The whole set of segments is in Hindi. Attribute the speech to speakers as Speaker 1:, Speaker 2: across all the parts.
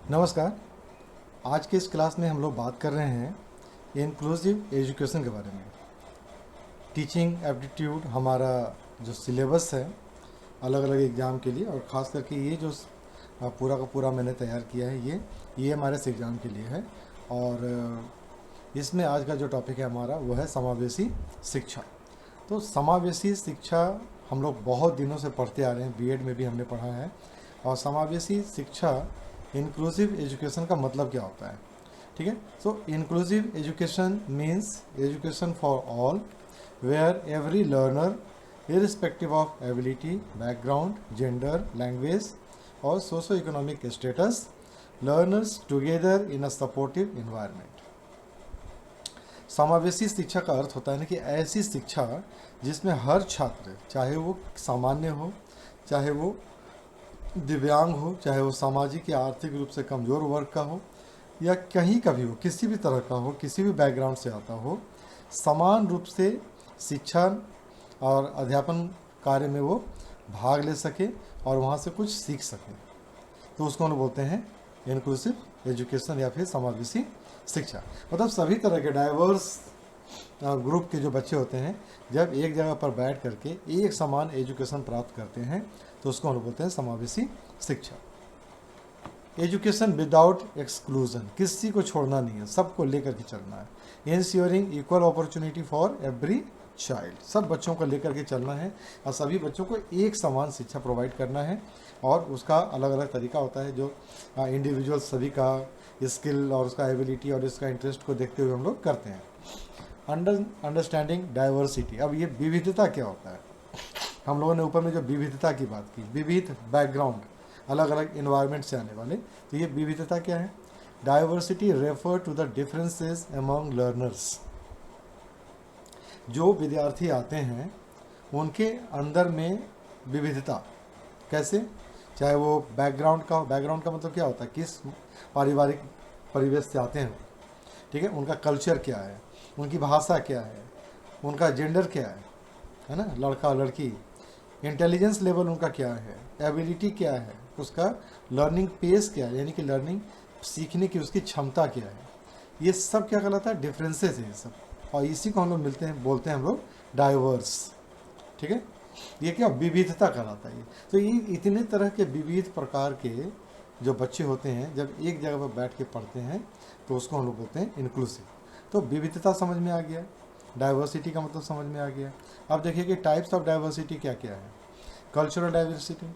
Speaker 1: नमस्कार। आज के इस क्लास में हम लोग बात कर रहे हैं इंक्लूसिव एजुकेशन के बारे में। टीचिंग एप्टीट्यूड हमारा जो सिलेबस है अलग अलग एग्ज़ाम के लिए, और ख़ास करके ये जो पूरा का पूरा मैंने तैयार किया है ये हमारे इस एग्ज़ाम के लिए है। और इसमें आज का जो टॉपिक है हमारा वो है समावेशी शिक्षा। तो समावेशी शिक्षा हम लोग बहुत दिनों से पढ़ते आ रहे हैं, बीएड में भी हमने पढ़ा है। और समावेशी शिक्षा इंक्लूसिव एजुकेशन का मतलब क्या होता है, ठीक है। So inclusive education means education for all where every learner irrespective of ability, background, gender, language or socio-economic status learners together in a supportive environment। समावेशी शिक्षा का अर्थ होता है ना कि ऐसी शिक्षा जिसमें हर छात्र, चाहे वो सामान्य हो, चाहे वो दिव्यांग हो, चाहे वो सामाजिक या आर्थिक रूप से कमज़ोर वर्ग का हो, या कहीं का भी हो, किसी भी तरह का हो, किसी भी बैकग्राउंड से आता हो, समान रूप से शिक्षा और अध्यापन कार्य में वो भाग ले सके और वहाँ से कुछ सीख सके। तो उसको हम बोलते हैं इंक्लूसिव एजुकेशन या फिर समावेशी शिक्षा। मतलब सभी तरह के डाइवर्स ग्रुप के जो बच्चे होते हैं जब एक जगह पर बैठ करके एक समान एजुकेशन प्राप्त करते हैं तो उसको हम बोलते हैं समावेशी शिक्षा। एजुकेशन विदाउट एक्सक्लूजन, किसी को छोड़ना नहीं है, सबको लेकर के चलना है। Ensuring equal opportunity for every child, सब बच्चों को लेकर के चलना है और सभी बच्चों को एक समान शिक्षा प्रोवाइड करना है। और उसका अलग अलग तरीका होता है जो इंडिविजुअल सभी का स्किल और उसका एबिलिटी और इसका इंटरेस्ट को देखते हुए हम लोग करते हैं। अंडरस्टैंडिंग डाइवर्सिटी, अब ये विविधता क्या होता है। हम लोगों ने ऊपर में जो विविधता की बात की, विविध बैकग्राउंड, अलग अलग इन्वायरमेंट से आने वाले, तो ये विविधता क्या है। Diversity refer to the differences among learners, जो विद्यार्थी आते हैं उनके अंदर में विविधता कैसे, चाहे वो बैकग्राउंड का हो। बैकग्राउंड का मतलब क्या होता है, किस पारिवारिक परिवेश से आते हैं, ठीक है, उनका कल्चर क्या है, उनकी भाषा क्या है, उनका जेंडर क्या है ना, लड़का लड़की, इंटेलिजेंस लेवल उनका क्या है, एबिलिटी क्या है, उसका लर्निंग पेस क्या है, यानी कि लर्निंग सीखने की उसकी क्षमता क्या है। ये सब क्या कहलाता है, डिफरेंसेस है ये सब, और इसी को हम लोग मिलते हैं, बोलते हैं हम लोग डाइवर्स, ठीक है। ये क्या विविधता कहलाता है। तो ये इतने तरह के विविध प्रकार के जो बच्चे होते हैं जब एक जगह पर बैठ के पढ़ते हैं तो उसको हम लोग बोलते हैं इंक्लूसिव। तो विविधता समझ में आ गया, डाइवर्सिटी का मतलब समझ में आ गया। अब देखिए कि टाइप्स ऑफ डाइवर्सिटी क्या क्या है। कल्चरल डाइवर्सिटी,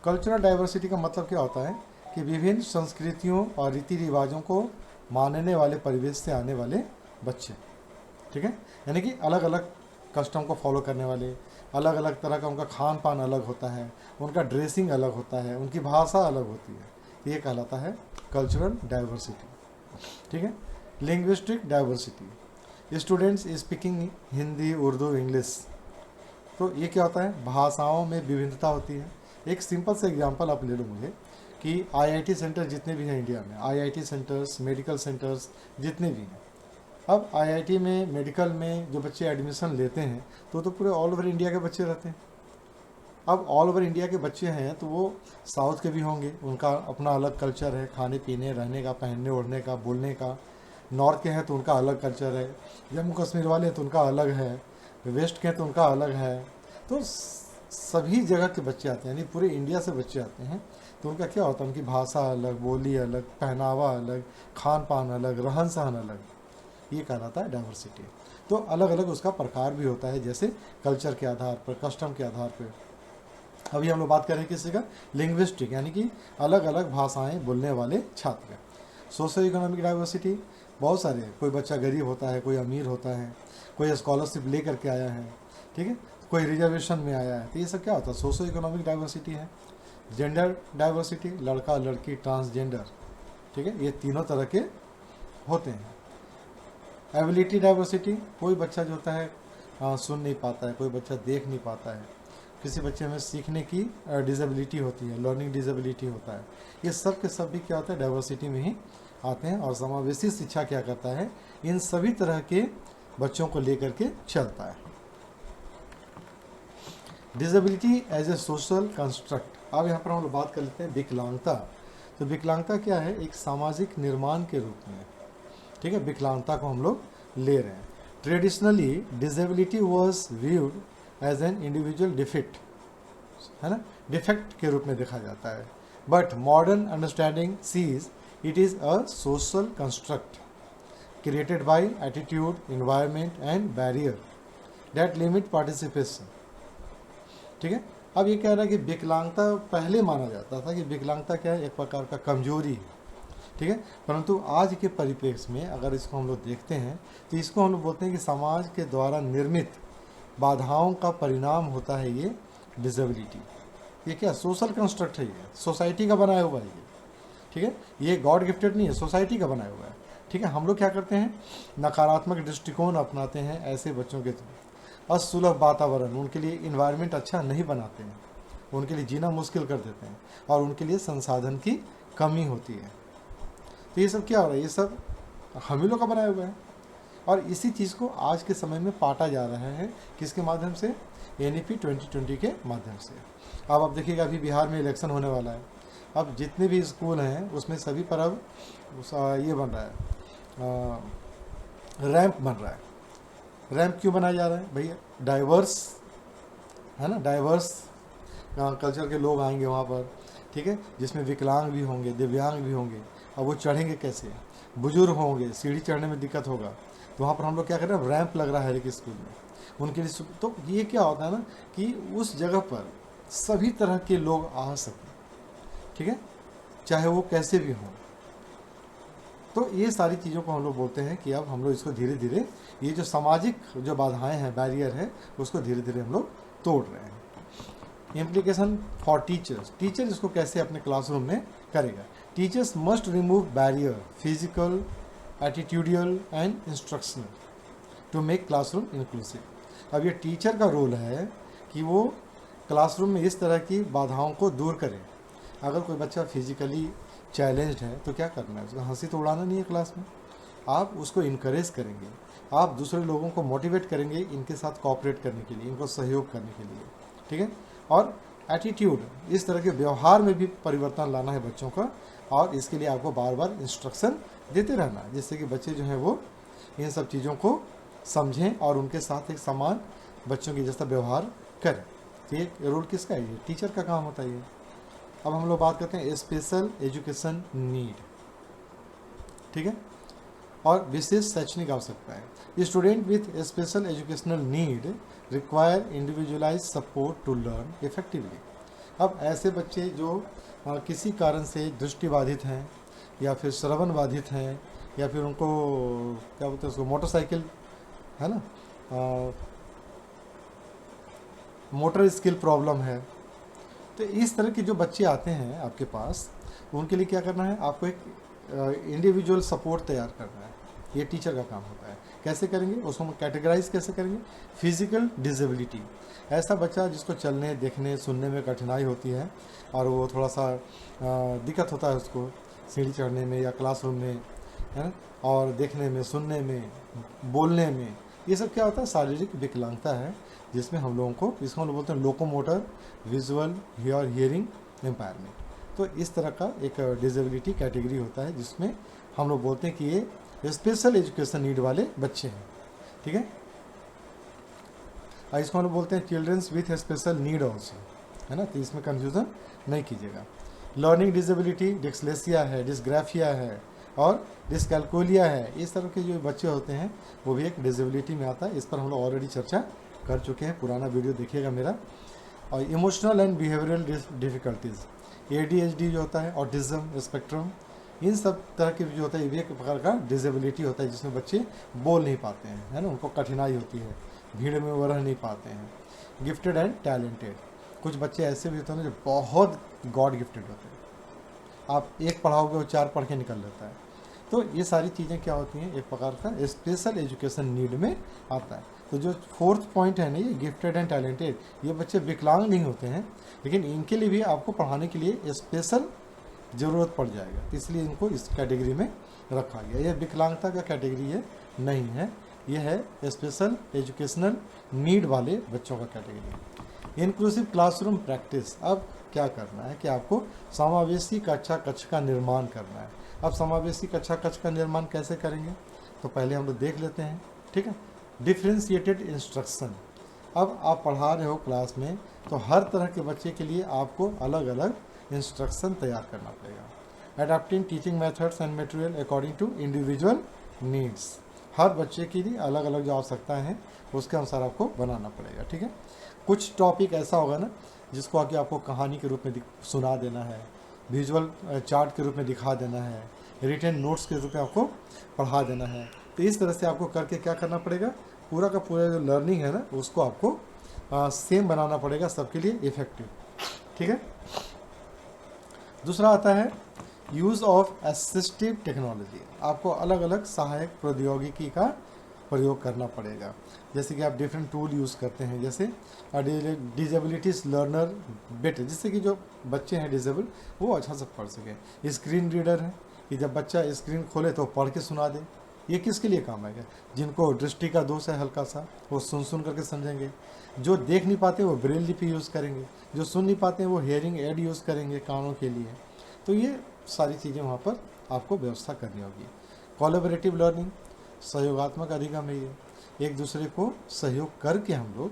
Speaker 1: कल्चरल डाइवर्सिटी का मतलब क्या होता है कि विभिन्न संस्कृतियों और रीति रिवाजों को मानने वाले परिवेश से आने वाले बच्चे, ठीक है, यानी कि अलग अलग कस्टम को फॉलो करने वाले, अलग अलग तरह का उनका खान पान अलग होता है, उनका ड्रेसिंग अलग होता है, उनकी भाषा अलग होती है, ये कहलाता है कल्चरल डाइवर्सिटी, ठीक है। Linguistic diversity, students speaking Hindi, Urdu, English, तो ये क्या होता है, भाषाओं में विभिन्नता होती है। एक सिंपल से एग्जांपल आप ले लो मुझे कि आईआईटी सेंटर जितने भी हैं इंडिया में, आईआईटी सेंटर्स, मेडिकल सेंटर्स जितने भी हैं, अब आईआईटी में, मेडिकल में जो बच्चे एडमिशन लेते हैं तो पूरे ऑल ओवर इंडिया के बच्चे रहते हैं। अब ऑल ओवर इंडिया के बच्चे हैं तो वो साउथ के भी होंगे, उनका अपना अलग कल्चर है, खाने पीने, रहने का, पहनने ओढ़ने का, बोलने का। नॉर्थ के हैं तो उनका अलग कल्चर है, जम्मू कश्मीर वाले हैं तो उनका अलग है, वेस्ट के हैं तो उनका अलग है। तो सभी जगह के बच्चे आते हैं, यानी पूरे इंडिया से बच्चे आते हैं, तो उनका क्या होता है, उनकी भाषा अलग, बोली अलग, पहनावा अलग, खान पान अलग, रहन सहन अलग, ये कहलाता है डाइवर्सिटी। तो अलग अलग उसका प्रकार भी होता है, जैसे कल्चर के आधार पर, कस्टम के आधार पर। अभी हम लोग बात करें किसी का, लिंग्विस्टिक, यानी कि अलग अलग भाषाएं बोलने वाले छात्र। सोशो इकोनॉमिक डाइवर्सिटी, बहुत सारे, कोई बच्चा गरीब होता है, कोई अमीर होता है, कोई स्कॉलरशिप ले करके आया है, ठीक है, कोई रिजर्वेशन में आया है, तो ये सब क्या होता है, सोशो इकोनॉमिक डाइवर्सिटी है। जेंडर डाइवर्सिटी, लड़का लड़की, ट्रांसजेंडर, ठीक है, ये तीनों तरह के होते हैं। एबिलिटी डाइवर्सिटी, कोई बच्चा जो होता है सुन नहीं पाता है, कोई बच्चा देख नहीं पाता है, किसी बच्चे में सीखने की डिसेबिलिटी होती है, लर्निंग डिसेबिलिटी होता है, ये सब के सब भी क्या होता है, डाइवर्सिटी में ही आते हैं। और समावेशी शिक्षा क्या करता है, इन सभी तरह के बच्चों को लेकर के चलता है। Disability as a social construct, अब यहाँ पर हम लोग बात कर लेते हैं विकलांगता। तो विकलांगता क्या है, एक सामाजिक निर्माण के रूप में, ठीक है, विकलांगता को हम लोग ले रहे हैं। Traditionally disability was viewed as an individual defect, है ना, डिफेक्ट के रूप में देखा जाता है। But modern understanding sees it is a social construct created by attitude, environment and barrier that limit participation, ठीक है। अब ये कह रहा है कि विकलांगता पहले माना जाता था कि विकलांगता क्या है, एक प्रकार का कमजोरी है, ठीक है, परंतु आज के परिप्रेक्ष्य में अगर इसको हम लोग देखते हैं तो इसको हम लोग बोलते हैं कि समाज के द्वारा निर्मित बाधाओं का परिणाम होता है ये डिसेबिलिटी। ये क्या सोशल कंस्ट्रक्ट है, ये सोसाइटी का बनाया हुआ है ये, ठीक है, ये गॉड गिफ्टेड नहीं है, सोसाइटी का बनाया हुआ है, ठीक है। हम लोग क्या करते हैं, नकारात्मक दृष्टिकोण अपनाते हैं ऐसे बच्चों के, असुलभ वातावरण, उनके लिए इन्वायरमेंट अच्छा नहीं बनाते हैं, उनके लिए जीना मुश्किल कर देते हैं और उनके लिए संसाधन की कमी होती है। तो ये सब क्या हो रहा है, ये सब हम ही लोग का बनाया हुआ है और इसी चीज़ को आज के समय में पाटा जा रहा है, किसके माध्यम से, NEP 2020 के माध्यम से। अब आप देखिएगा अभी बिहार में इलेक्शन होने वाला है, अब जितने भी स्कूल हैं उसमें सभी पर अब ये बन रहा है, रैंप बन रहा है। रैंप क्यों बनाया जा रहा है भैया, डाइवर्स, है ना, डाइवर्स कल्चर के लोग आएंगे वहाँ पर, ठीक है, जिसमें विकलांग भी होंगे, दिव्यांग भी होंगे। अब वो चढ़ेंगे कैसे, बुजुर्ग होंगे, सीढ़ी चढ़ने में दिक्कत होगा, तो वहाँ पर हम लोग क्या कर रहे हैं, रैंप लग रहा है हर एक स्कूल में उनके लिए। तो ये क्या होता है ना कि उस जगह पर सभी तरह के लोग आ सकें, ठीक है, चाहे वो कैसे भी हों। तो ये सारी चीज़ों को हम लोग बोलते हैं कि अब हम लोग इसको धीरे धीरे, ये जो सामाजिक जो बाधाएं हैं, बैरियर है, उसको धीरे धीरे हम लोग तोड़ रहे हैं। इम्प्लीकेशन फॉर टीचर्स, टीचर इसको कैसे अपने क्लासरूम में करेगा। Teachers must remove barrier physical, attitudinal and instructional to make classroom inclusive. अब ये टीचर का रोल है कि वो क्लासरूम में इस तरह की बाधाओं को दूर करें। अगर कोई बच्चा फिजिकली चैलेंज्ड है तो क्या करना है, उसको हंसी तो उड़ाना नहीं है क्लास में, आप उसको इनकरेज करेंगे, आप दूसरे लोगों को मोटिवेट करेंगे इनके साथ कोऑपरेट करने के लिए, इनको सहयोग करने के लिए, ठीक है। और एटीट्यूड, इस तरह के व्यवहार में भी परिवर्तन लाना है बच्चों का, और इसके लिए आपको बार बार इंस्ट्रक्शन देते रहना है, जिससे कि बच्चे जो हैं वो इन सब चीज़ों को समझें और उनके साथ एक समान बच्चों की जैसा व्यवहार करें। तो ये रोल किसका है, ये टीचर का काम होता है ये। अब हम लोग बात करते हैं स्पेशल एजुकेशन नीड, ठीक है, और विशेष शैक्षणिक आवश्यकताएं। Student with special educational need require individualize support to learn effectively. अब ऐसे बच्चे जो किसी कारण से दृष्टिबाधित हैं या फिर श्रवण बाधित हैं या फिर उनको क्या बोलते हैं उसको मोटरसाइकिल, है ना, मोटर स्किल प्रॉब्लम है, तो इस तरह के जो बच्चे आते हैं आपके पास, उनके लिए क्या करना है, आपको एक इंडिविजुअल सपोर्ट तैयार करना है। ये टीचर का काम होता है। कैसे करेंगे, उसको हम कैटेगराइज कैसे करेंगे। फिजिकल डिसेबिलिटी, ऐसा बच्चा जिसको चलने, देखने, सुनने में कठिनाई होती है और वो थोड़ा सा दिक्कत होता है उसको सीढ़ी चढ़ने में या क्लासरूम में, है ना, और देखने में, सुनने में, बोलने में, ये सब क्या होता है, शारीरिक विकलांगता है, जिसमें हम लोगों को, इसको हम लोग बोलते हैं लोकोमोटर, विजुअल और हियरिंग एम्पायरमेंट। तो इस तरह का एक डिसेबिलिटी कैटेगरी होता है जिसमें हम लोग बोलते हैं कि ये स्पेशल एजुकेशन नीड वाले बच्चे हैं, ठीक है। इसको हम लोग बोलते हैं childrens with special need also, है ना, तो इसमें कन्फ्यूज़न नहीं कीजिएगा। लर्निंग डिसेबिलिटी डिस्लेक्सिया है, डिस्ग्राफिया है और डिस्कैल्कुलिया है। इस तरह के जो बच्चे होते हैं वो भी एक डिसेबिलिटी में आता है। इस पर हम लोग ऑलरेडी चर्चा कर चुके हैं, पुराना वीडियो देखिएगा मेरा। और emotional and behavioural difficulties, ADHD जो होता है, ऑटिज़म स्पेक्ट्रम, इन सब तरह के जो होता है ये भी एक प्रकार का डिसेबिलिटी होता है जिसमें बच्चे बोल नहीं पाते हैं, है ना, उनको कठिनाई होती है, भीड़ में वो रह नहीं पाते हैं। गिफ्टेड एंड टैलेंटेड, कुछ बच्चे ऐसे भी होते हैं जो बहुत गॉड गिफ्टेड होते हैं, आप एक पढ़ाओगे वो 4 पढ़ के निकल लेता है। तो ये सारी चीज़ें क्या होती हैं, एक प्रकार का स्पेशल एजुकेशन नीड में आता है। तो जो 4th पॉइंट है ना, ये गिफ्टेड एंड टैलेंटेड, ये बच्चे विकलांग नहीं होते हैं, लेकिन इनके लिए भी आपको पढ़ाने के लिए स्पेशल ज़रूरत पड़ जाएगा, इसलिए इनको इस कैटेगरी में रखा गया। ये विकलांगता का कैटेगरी है नहीं है, ये है स्पेशल एजुकेशनल नीड वाले बच्चों का कैटेगरी। इंक्लूसिव क्लासरूम प्रैक्टिस, अब क्या करना है कि आपको समावेशी कक्षा कक्ष का निर्माण करना है। अब समावेशी कक्षा कक्ष का निर्माण कैसे करेंगे, तो पहले हम लोग देख लेते हैं। ठीक है, डिफ्रेंशिएटेड इंस्ट्रक्शन। अब आप पढ़ा रहे हो क्लास में, तो हर तरह के बच्चे के लिए आपको अलग अलग इंस्ट्रक्शन तैयार करना पड़ेगा। Adapting teaching methods and material according to individual needs. हर बच्चे के लिए अलग अलग जो आवश्यकताएं हैं उसके अनुसार आपको बनाना पड़ेगा। ठीक है, कुछ टॉपिक ऐसा होगा ना जिसको आके आपको कहानी के रूप में सुना देना है, विजुअल चार्ट के रूप में दिखा देना है, रिटन नोट्स के रूप में आपको पढ़ा देना है। तो इस तरह से आपको करके क्या करना पड़ेगा, पूरा का पूरा जो लर्निंग है ना उसको आपको सेम बनाना पड़ेगा, सबके लिए इफेक्टिव। ठीक है, दूसरा आता है यूज़ ऑफ असिस्टिव टेक्नोलॉजी। आपको अलग अलग सहायक प्रौद्योगिकी का प्रयोग करना पड़ेगा। जैसे कि आप डिफरेंट टूल यूज़ करते हैं, जैसे डिजेबिलिटीज लर्नर बेटर, जिससे कि जो बच्चे हैं डिजेबल वो अच्छा से पढ़ सकें। स्क्रीन रीडर है कि जब बच्चा स्क्रीन खोले तो पढ़ के सुना दे। ये किसके लिए काम आएगा, जिनको दृष्टि का दोष है हल्का सा, वो सुन करके समझेंगे। जो देख नहीं पाते वो ब्रेल लिपि यूज़ करेंगे, जो सुन नहीं पाते वो हेयरिंग एड यूज़ करेंगे कानों के लिए। तो ये सारी चीज़ें वहाँ पर आपको व्यवस्था करनी होगी। कोलैबोरेटिव लर्निंग, सहयोगात्मक अधिगम है ये, एक दूसरे को सहयोग करके हम लोग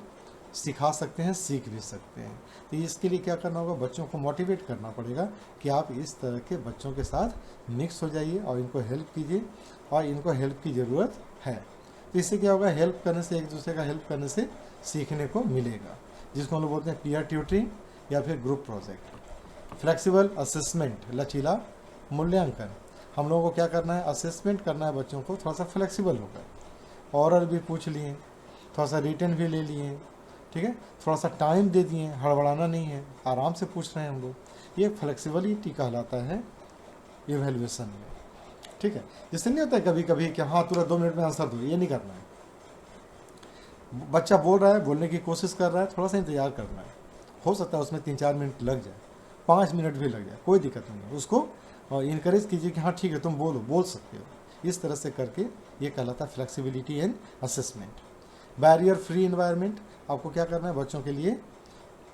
Speaker 1: सिखा सकते हैं, सीख भी सकते हैं। तो इसके लिए क्या करना होगा, बच्चों को मोटिवेट करना पड़ेगा कि आप इस तरह के बच्चों के साथ मिक्स हो जाइए और इनको हेल्प कीजिए, और इनको हेल्प की ज़रूरत है। तो इससे क्या होगा, हेल्प करने से, एक दूसरे का हेल्प करने से सीखने को मिलेगा, जिसको हम लोग बोलते हैं पीयर ट्यूटरिंग या फिर ग्रुप प्रोजेक्ट। फ्लेक्सिबल असेसमेंट, लचीला मूल्यांकन। हम लोगों को क्या करना है, असेसमेंट करना है बच्चों को थोड़ा सा फ्लेक्सिबल होकर। ओरल भी पूछ लिए, थोड़ा सा रिटन भी ले लिए, ठीक है, थोड़ा सा टाइम दे दिए, हड़बड़ाना नहीं है, आराम से पूछ रहे हैं हम लोग। ये फ्लेक्सिबिलिटी कहलाता है इवैल्यूएशन में। ठीक है, जिससे नहीं होता है कभी कभी कि हाँ तुरंत 2 मिनट में आंसर दो, ये नहीं करना है। बच्चा बोल रहा है, बोलने की कोशिश कर रहा है, थोड़ा सा इंतजार करना है। हो सकता है उसमें 3-4 मिनट लग जाए, 5 मिनट भी लग जाए, कोई दिक्कत नहीं है। उसको इनकरेज कीजिए कि हाँ ठीक है तुम बोल सकते हो। इस तरह से करके ये कहलाता है flexibility and assessment. Barrier free environment, आपको क्या करना है, बच्चों के लिए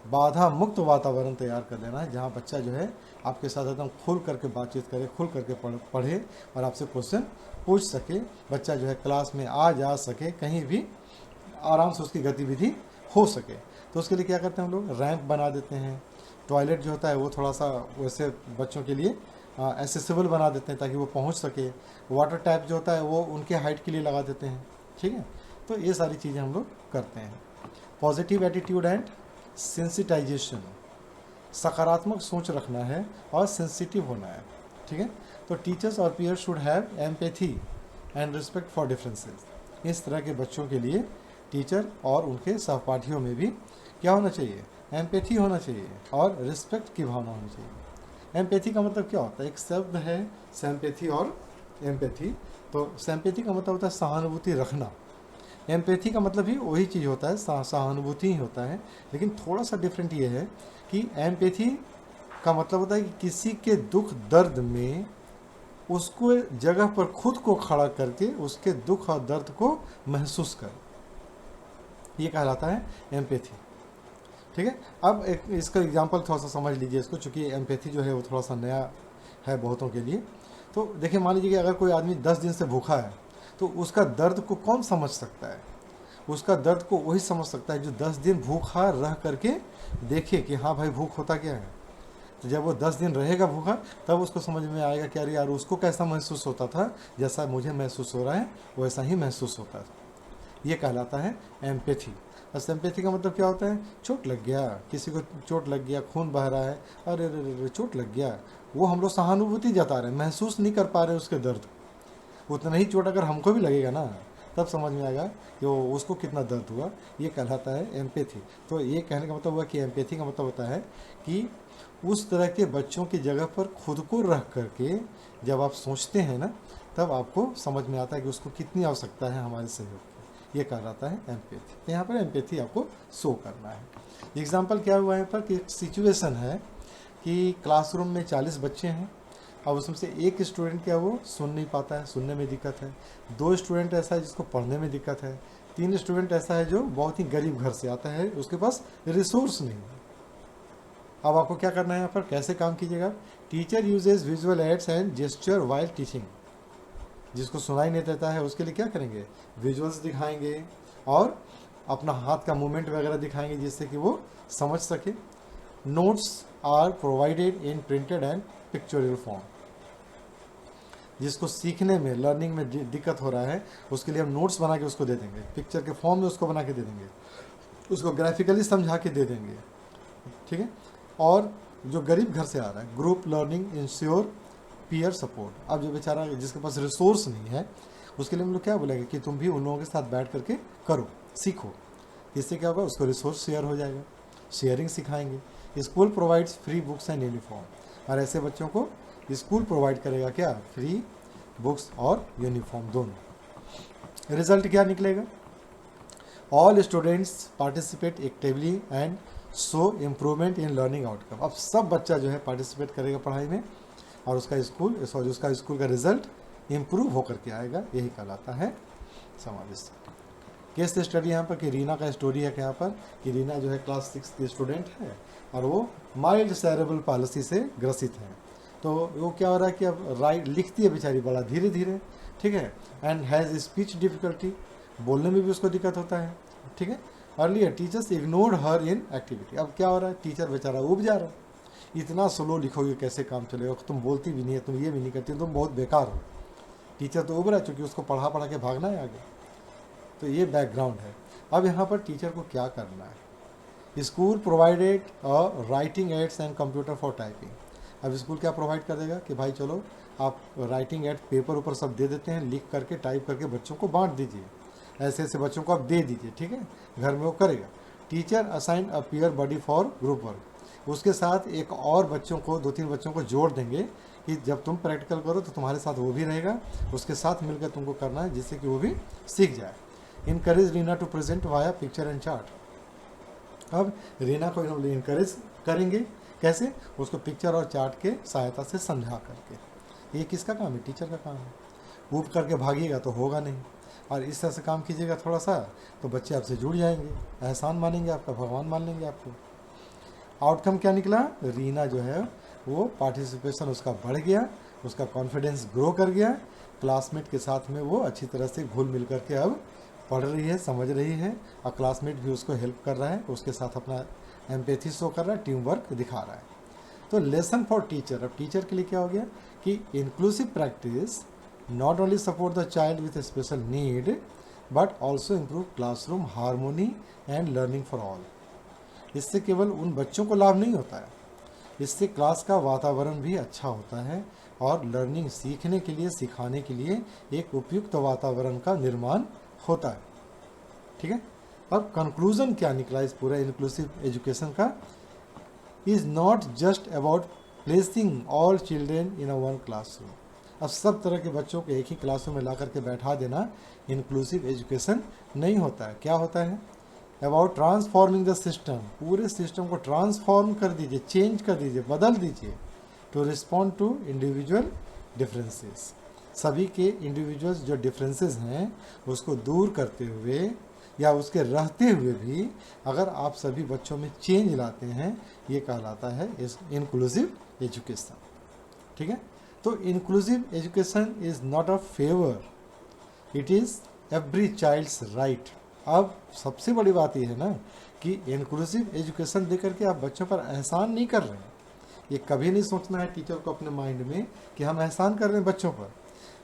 Speaker 1: बाधा मुक्त वातावरण तैयार कर देना है, जहाँ बच्चा जो है आपके साथ एकदम खुल करके बातचीत करे, खुल करके पढ़े और आपसे क्वेश्चन पूछ सके। बच्चा जो है क्लास में आ जा सके, कहीं भी आराम से उसकी गतिविधि हो सके। तो उसके लिए क्या करते हैं हम लोग, रैंप बना देते हैं। टॉयलेट जो होता है वो थोड़ा सा वैसे बच्चों के लिए एक्सेसिबल बना देते हैं ताकि वो पहुंच सके। वाटर टैप जो होता है वो उनके हाइट के लिए लगा देते हैं। ठीक है, तो ये सारी चीज़ें हम लोग करते हैं। पॉजिटिव एटीट्यूड एंड सेंसिटाइजेशन, सकारात्मक सोच रखना है और सेंसिटिव होना है। ठीक है, तो टीचर्स और peers should have empathy and respect for differences. इस तरह के बच्चों के लिए टीचर और उनके सहपाठियों में भी क्या होना चाहिए, एम्पैथी होना चाहिए और रिस्पेक्ट की भावना होनी चाहिए। एम्पैथी का मतलब क्या होता है, एक शब्द है सिंपैथी और एम्पैथी। तो सिंपैथी का मतलब होता है सहानुभूति रखना, एम्पैथी का मतलब भी वही चीज़ होता है, सहानुभूति ही होता है। लेकिन थोड़ा सा डिफरेंट ये है कि एम्पैथी का मतलब होता है कि किसी के दुख दर्द में उसको जगह पर खुद को खड़ा करके उसके दुख और दर्द को महसूस कर, ये कहलाता है एम्पैथी। ठीक है, अब एक इसका एग्जांपल थोड़ा सा समझ लीजिए इसको, चूँकि एम्पैथी जो है वो थोड़ा सा नया है बहुतों के लिए। तो देखिए, मान लीजिए कि अगर कोई आदमी 10 दिन से भूखा है तो उसका दर्द को कौन समझ सकता है, उसका दर्द को वही समझ सकता है जो 10 दिन भूखा रह करके देखे कि हाँ भाई भूख होता क्या है। तो जब वो 10 दिन रहेगा भूखा तब उसको समझ में आएगा कि अरे यार उसको कैसा महसूस होता था, जैसा मुझे महसूस हो रहा है वैसा ही महसूस होता था। ये कहलाता है एम्पैथी। और सिंपैथी का मतलब क्या होता है, चोट लग गया, किसी को चोट लग गया, खून बह रहा है, अरे अरे चोट लग गया, वो हम लोग सहानुभूति जता रहे हैं, महसूस नहीं कर पा रहे उसके दर्द। उतना ही चोट अगर हमको भी लगेगा ना तब समझ में आएगा कि वो उसको कितना दर्द हुआ। ये कहलाता है एम्पैथी। तो ये कहने का मतलब हुआ कि एम्पैथी का मतलब होता है कि उस तरह के बच्चों की जगह पर खुद को रख करके जब आप सोचते हैं ना तब आपको समझ में आता है कि उसको कितनी आवश्यकता है हमारे सहयोग की। ये कहलाता है एम्पैथी। तो यहाँ पर एम्पैथी आपको शो करना है। एग्जाम्पल क्या हुआ यहाँ पर कि एक सिचुएशन है कि क्लासरूम में 40 बच्चे हैं, अब उसमें से एक स्टूडेंट क्या वो सुन नहीं पाता है, सुनने में दिक्कत है। 2 स्टूडेंट ऐसा है जिसको पढ़ने में दिक्कत है। 3 स्टूडेंट ऐसा है जो बहुत ही गरीब घर से आता है, उसके पास रिसोर्स नहीं है। अब आपको क्या करना है यहाँ पर, कैसे काम कीजिएगा। Teacher uses visual aids and gesture while teaching. जिसको सुनाई नहीं देता है उसके लिए क्या करेंगे, विजुअल्स दिखाएंगे और अपना हाथ का मूवमेंट वगैरह दिखाएंगे जिससे कि वो समझ सके। Notes are provided in printed and pictorial form. जिसको सीखने में, लर्निंग में दिक्कत हो रहा है उसके लिए हम नोट्स बना के उसको दे देंगे, पिक्चर के फॉर्म में उसको बना के दे देंगे, उसको ग्राफिकली समझा के दे देंगे, ठीक है। और जो गरीब घर से आ रहा है, group learning ensure peer support. अब जो बेचारा जिसके पास रिसोर्स नहीं है उसके लिए हम लोग क्या बोलेंगे कि तुम भी उन लोगों के साथ बैठ करके करो, सीखो। इससे क्या होगा, उसको रिसोर्स शेयर हो जाएगा, शेयरिंग सिखाएंगे। School provides free books and uniform. और ऐसे बच्चों को स्कूल प्रोवाइड करेगा क्या, फ्री बुक्स और यूनिफॉर्म दोनों। रिजल्ट क्या निकलेगा, all students participate actively and show improvement in learning outcome. अब सब बच्चा जो है पार्टिसिपेट करेगा पढ़ाई में और उसका स्कूल का रिजल्ट इम्प्रूव होकर के आएगा, यही कहलाता है समावेश। केस स्टडी यहाँ पर कि रीना का स्टोरी है कि यहाँ पर कि रीना जो है क्लास 6 की स्टूडेंट है और वो माइल्ड सेरेब्रल पालिसी से ग्रसित है। तो वो क्या हो रहा है कि अब लिखती है बेचारी बड़ा धीरे धीरे, ठीक है, एंड हैज़ स्पीच डिफिकल्टी, बोलने में भी उसको दिक्कत होता है, ठीक है। Earlier teachers ignored her in activity. अब क्या हो रहा है, टीचर बेचारा उब जा रहा है, इतना स्लो लिखोगे कैसे काम चलेगा, तुम बोलती भी नहीं है, तुम ये भी नहीं करती, तुम बहुत बेकार हो। टीचर तो उब रहा है क्योंकि उसको पढ़ा पढ़ा के भागना है आगे। तो ये बैकग्राउंड है। अब यहाँ पर टीचर को क्या करना है, school provided writing aids and computer for typing. अब स्कूल क्या प्रोवाइड कर देगा कि भाई चलो आप राइटिंग एड पेपर ऊपर सब दे देते हैं, लिख करके टाइप करके बच्चों को बांट दीजिए, ऐसे ऐसे बच्चों को आप दे दीजिए, ठीक है, घर में वो करेगा। Teacher assign a peer body for group work. उसके साथ एक और बच्चों को, 2-3 बच्चों को जोड़ देंगे कि जब तुम प्रैक्टिकल करो तो तुम्हारे साथ वो भी रहेगा, उसके साथ मिलकर तुमको करना है जिससे कि वो भी सीख जाए। Encourage Reena to present via picture and chart. अब रीना को इनकरेज करेंगे कैसे, उसको पिक्चर और चार्ट के सहायता से समझा करके। ये किसका काम है, टीचर का काम है। ऊब करके भागिएगा तो होगा नहीं, और इस तरह से काम कीजिएगा थोड़ा सा तो बच्चे आपसे जुड़ जाएंगे, एहसान मानेंगे आपका, भगवान मान लेंगे आपको। आउटकम क्या निकला, रीना जो है वो पार्टिसिपेशन उसका बढ़ गया, उसका कॉन्फिडेंस ग्रो कर गया, क्लासमेट के साथ में वो अच्छी तरह से घुल मिल करके अब पढ़ रही है, समझ रही है, और क्लासमेट भी उसको हेल्प कर रहा है, उसके साथ अपना एम्पैथी शो कर रहा है, टीम वर्क दिखा रहा है। तो लेसन फॉर टीचर, अब टीचर के लिए क्या हो गया कि inclusive practice not only support the child with special need but also improve classroom harmony and learning for all. इससे केवल उन बच्चों को लाभ नहीं होता है, इससे क्लास का वातावरण भी अच्छा होता है और लर्निंग, सीखने के लिए, सिखाने के लिए एक उपयुक्त वातावरण का निर्माण होता है, ठीक है। अब कंक्लूजन क्या निकला इस पूरे इंक्लूसिव एजुकेशन का, is not just about placing all children in a one classroom. अब सब तरह के बच्चों को एक ही क्लासरूम में ला करके बैठा देना इंक्लूसिव एजुकेशन नहीं होता है। क्या होता है, अबाउट ट्रांसफॉर्मिंग द सिस्टम। पूरे सिस्टम को ट्रांसफॉर्म कर दीजिए, चेंज कर दीजिए, बदल दीजिए, to respond to individual differences. सभी के इंडिविजुअल्स जो डिफरेंसेस हैं उसको दूर करते हुए या उसके रहते हुए भी अगर आप सभी बच्चों में चेंज लाते हैं, ये कहलाता है इंक्लूसिव एजुकेशन, ठीक है। तो inclusive education is not a favour, it is every child's right. अब सबसे बड़ी बात यह है ना कि इंक्लूसिव एजुकेशन देकर के आप बच्चों पर एहसान नहीं कर रहे हैं। ये कभी नहीं सोचना है टीचर को अपने माइंड में कि हम एहसान कर रहे हैं बच्चों पर।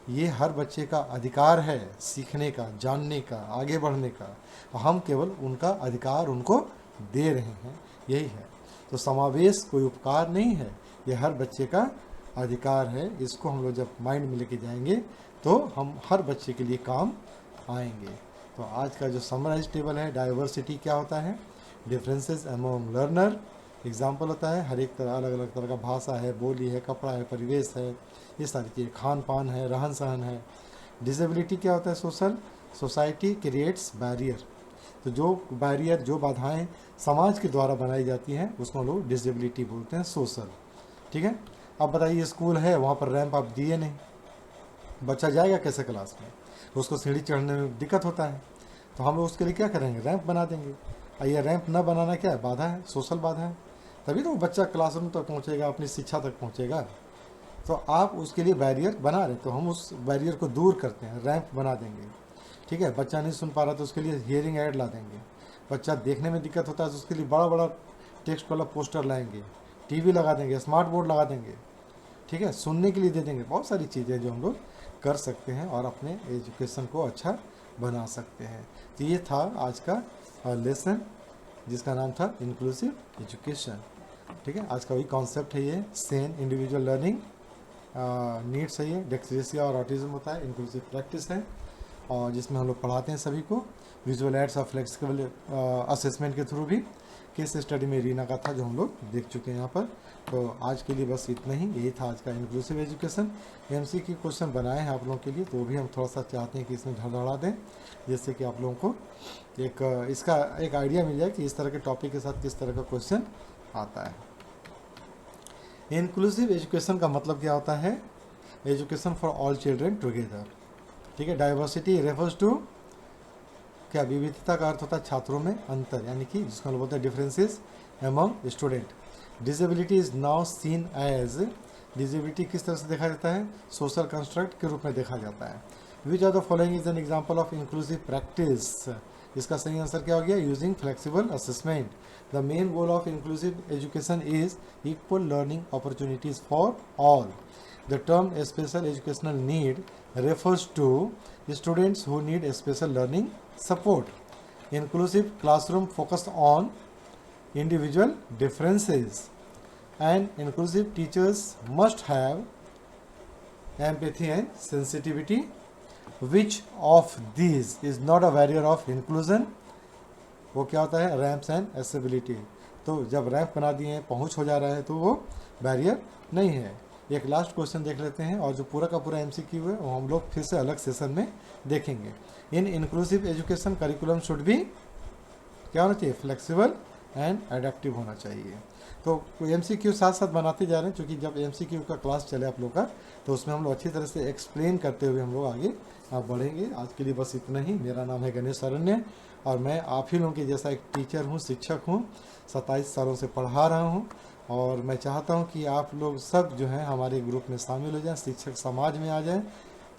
Speaker 1: ये हर बच्चे का अधिकार है सीखने का, जानने का, आगे बढ़ने का, हम केवल उनका अधिकार उनको दे रहे हैं, यही है। तो समावेश कोई उपकार नहीं है, ये हर बच्चे का अधिकार है। इसको हम लोग जब माइंड में लेके जाएंगे तो हम हर बच्चे के लिए काम आएंगे। तो आज का जो समराइज टेबल है, डाइवर्सिटी क्या होता है, डिफरेंसेस अमंग लर्नर, एग्जाम्पल होता है हर एक तरह, अलग अलग तरह का भाषा है, बोली है, कपड़ा है, परिवेश है, ये सारी चीज़ें, खान पान है, रहन सहन है। डिसेबिलिटी क्या होता है, सोशल, सोसाइटी क्रिएट्स बैरियर। तो जो बैरियर, जो बाधाएं समाज के द्वारा बनाई जाती हैं उसको हम लोग डिसेबिलिटी बोलते हैं, सोशल, ठीक है। अब बताइए स्कूल है, वहाँ पर रैंप आप दिए नहीं, बच्चा जाएगा कैसे क्लास में, उसको सीढ़ी चढ़ने में दिक्कत होता है, तो हम उसके लिए क्या करेंगे, रैंप बना देंगे। और ये रैंप न बनाना क्या है, बाधा है, सोशल बाधा है। तभी तो वो बच्चा क्लासरूम तक पहुँचेगा, अपनी शिक्षा तक पहुँचेगा। तो आप उसके लिए बैरियर बना रहे, तो हम उस बैरियर को दूर करते हैं, रैंप बना देंगे। ठीक है, बच्चा नहीं सुन पा रहा तो उसके लिए हियरिंग ऐड ला देंगे। बच्चा देखने में दिक्कत होता है तो उसके लिए बड़ा बड़ा टेक्स्ट वाला पोस्टर लाएंगे, टीवी लगा देंगे, स्मार्ट बोर्ड लगा देंगे। ठीक है, सुनने के लिए दे देंगे। बहुत सारी चीज़ें जो हम लोग कर सकते हैं और अपने एजुकेशन को अच्छा बना सकते हैं। तो ये था आज का लेसन जिसका नाम था इंक्लूसिव एजुकेशन। ठीक है, आज का वही कॉन्सेप्ट है, ये सेन इंडिविजुअल लर्निंग नीड्स है, ये डेक्सेसिया और ऑटिज्म होता है, इंक्लूसिव प्रैक्टिस है, और जिसमें हम लोग पढ़ाते हैं सभी को विजुअल एड्स और फ्लेक्सिबल असेसमेंट के थ्रू भी। केस स्टडी में रीना का था जो हम लोग देख चुके हैं यहाँ पर। तो आज के लिए बस इतना ही, यही था आज का इंक्लूसिव एजुकेशन। एमसीक्यू क्वेश्चन बनाए हैं आप लोगों के लिए, तो भी हम थोड़ा सा चाहते हैं कि इसमें धड़धड़ा दें, जिससे कि आप लोगों को एक इसका एक आइडिया मिल जाए कि इस तरह के टॉपिक के साथ किस तरह का क्वेश्चन आता है। इंक्लूसिव एजुकेशन का मतलब क्या होता है? Education for all children together. ठीक है, डाइवर्सिटी रेफर्स टू क्या? विविधता का अर्थ होता है छात्रों में अंतर, यानी कि जिसको हम बोलते हैं differences among student. Disability is now seen as, disability किस तरह से देखा जाता है? सोशल कंस्ट्रक्ट के रूप में देखा जाता है। Which are the following is an example of inclusive practice? इसका सही आंसर क्या हो गया? Using flexible assessment. The main goal of inclusive education is equal learning opportunities for all. The term special educational need refers to students who need special learning support. Inclusive classroom focus on individual differences, and inclusive teachers must have empathy and sensitivity. Which of these is not a barrier of inclusion? वो क्या होता है? Ramps and accessibility. तो जब रैंप बना दिए हैं, पहुंच हो जा रहा है, तो वो बैरियर नहीं है। एक लास्ट क्वेश्चन देख लेते हैं, और जो पूरा का पूरा एमसीक्यू है वो हम लोग फिर से अलग सेशन में देखेंगे। इन इंक्लूसिव एजुकेशन करिकुलम शुड भी क्या होना चाहिए? फ्लेक्सिबल एंड एडेप्टिव होना चाहिए। तो एमसीक्यू साथ साथ बनाते जा रहे हैं, क्योंकि जब एमसीक्यू का क्लास चले आप लोग का, तो उसमें हम लोग अच्छी तरह से एक्सप्लेन करते हुए हम लोग आगे बढ़ेंगे। आज के लिए बस इतना ही। मेरा नाम है गणेश अरण्य, और मैं आप ही लोगों के जैसा एक टीचर हूँ, शिक्षक हूँ, 27 सालों से पढ़ा रहा हूँ, और मैं चाहता हूँ कि आप लोग सब जो हैं हमारे ग्रुप में शामिल हो जाएं, शिक्षक समाज में आ जाएं,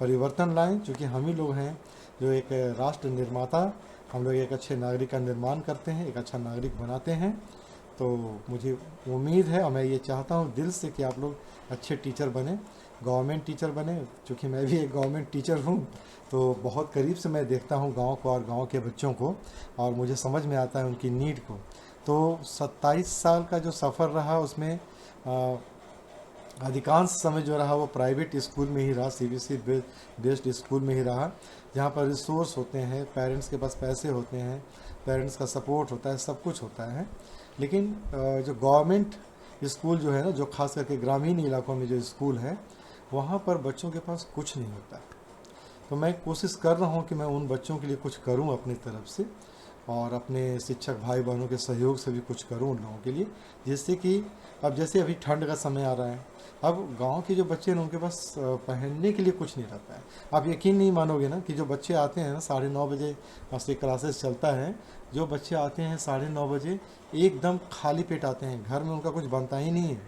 Speaker 1: परिवर्तन लाएं, क्योंकि हम ही लोग हैं जो एक राष्ट्र निर्माता, हम लोग एक अच्छे नागरिक का निर्माण करते हैं, एक अच्छा नागरिक बनाते हैं। तो मुझे उम्मीद है और मैं ये चाहता हूँ दिल से कि आप लोग अच्छे टीचर बने, गवर्नमेंट टीचर बने। क्योंकि मैं भी एक गवर्नमेंट टीचर हूँ, तो बहुत करीब से मैं देखता हूँ गांव को और गांव के बच्चों को, और मुझे समझ में आता है उनकी नीड को। तो 27 साल का जो सफ़र रहा, उसमें अधिकांश समय जो रहा वो प्राइवेट स्कूल में ही रहा, सीबीएसई बेस्ड स्कूल में ही रहा, जहाँ पर रिसोर्स होते हैं, पेरेंट्स के पास पैसे होते हैं, पेरेंट्स का सपोर्ट होता है, सब कुछ होता है। लेकिन जो गवर्नमेंट स्कूल जो है ना, जो खास करके ग्रामीण इलाकों में जो स्कूल है, वहाँ पर बच्चों के पास कुछ नहीं होता। तो मैं कोशिश कर रहा हूँ कि मैं उन बच्चों के लिए कुछ करूँ अपनी तरफ से, और अपने शिक्षक भाई बहनों के सहयोग से भी कुछ करूं उन लोगों के लिए, जिससे कि अब जैसे अभी ठंड का समय आ रहा है, अब गांव के जो बच्चे हैं उनके पास पहनने के लिए कुछ नहीं रहता है। आप यकीन नहीं मानोगे ना कि जो बच्चे आते हैं ना 9:30 बजे से क्लासेस चलता है, जो बच्चे आते हैं 9:30 बजे एकदम खाली पेट आते हैं, घर में उनका कुछ बनता ही नहीं है।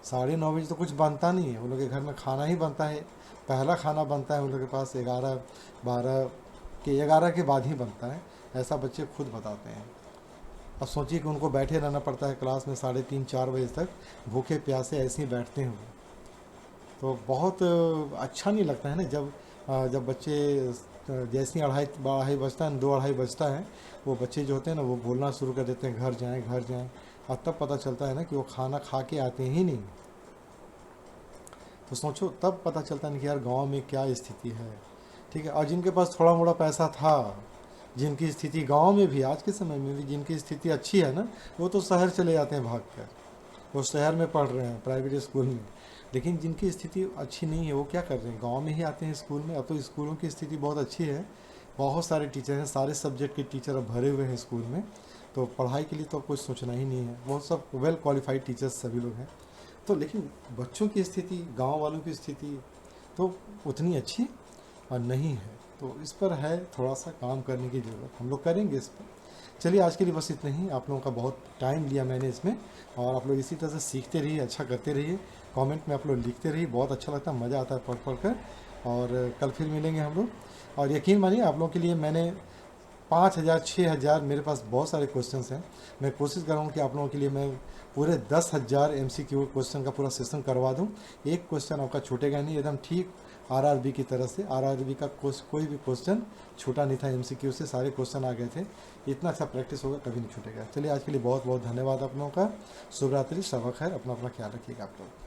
Speaker 1: 9:30 बजे तो कुछ बनता नहीं है, उन लोग के घर में खाना ही बनता है, पहला खाना बनता है उन लोग के पास 11 के बाद ही बनता है, ऐसा बच्चे खुद बताते हैं। अब सोचिए कि उनको बैठे रहना पड़ता है क्लास में 3:30-4 बजे तक, भूखे प्यासे ऐसे ही बैठते हैं। तो बहुत अच्छा नहीं लगता है ना, जब बच्चे जैसे ही 2:30 बजता है, 2-2:30 बजता है, वो बच्चे जो होते हैं ना वो बोलना शुरू कर देते हैं, घर जाएं घर जाएं, और तब पता चलता है ना कि वो खाना खा के आते ही नहीं। तो सोचो, तब पता चलता नहीं कि यार गाँव में क्या स्थिति है। ठीक है, और जिनके पास थोड़ा मोड़ा पैसा था, जिनकी स्थिति गांव में भी आज के समय में भी जिनकी स्थिति अच्छी है ना, वो तो शहर चले जाते हैं भाग कर, वो शहर में पढ़ रहे हैं प्राइवेट स्कूल में। लेकिन जिनकी स्थिति अच्छी नहीं है वो क्या कर रहे हैं? गांव में ही आते हैं स्कूल में। अब तो स्कूलों की स्थिति बहुत अच्छी है, बहुत सारे टीचर हैं, सारे सब्जेक्ट के टीचर अब भरे हुए हैं स्कूल में, तो पढ़ाई के लिए तो कुछ सोचना ही नहीं है, बहुत सब वेल क्वालिफाइड टीचर्स सभी लोग हैं। तो लेकिन बच्चों की स्थिति, गाँव वालों की स्थिति तो उतनी अच्छी और नहीं है। तो इस पर है थोड़ा सा काम करने की ज़रूरत, हम लोग करेंगे इस पर। चलिए आज के लिए बस इतना ही। आप लोगों का बहुत टाइम लिया मैंने इसमें, और आप लोग इसी तरह से सीखते रहिए, अच्छा करते रहिए, कमेंट में आप लोग लिखते रहिए, बहुत अच्छा लगता है, मज़ा आता है पढ़ कर। और कल फिर मिलेंगे हम लोग। और यकीन मानिए आप लोगों के लिए मैंने 5,000 6,000 मेरे पास बहुत सारे क्वेश्चंस हैं। मैं कोशिश कर रहा हूँ कि आप लोगों के लिए मैं पूरे 10,000 MCQ क्वेश्चन का पूरा सेशन करवा दूँ। एक क्वेश्चन आपका छूटेगा नहीं, एकदम ठीक RRB की तरह से। RRB का कोई भी क्वेश्चन छूटा नहीं था, MCQ से सारे क्वेश्चन आ गए थे। इतना अच्छा प्रैक्टिस होगा, कभी नहीं छूटेगा। चलिए आज के लिए बहुत बहुत धन्यवाद आप लोगों का। शुभ रात्रि, शब खैर, अपना अपना ख्याल रखिएगा आप लोग।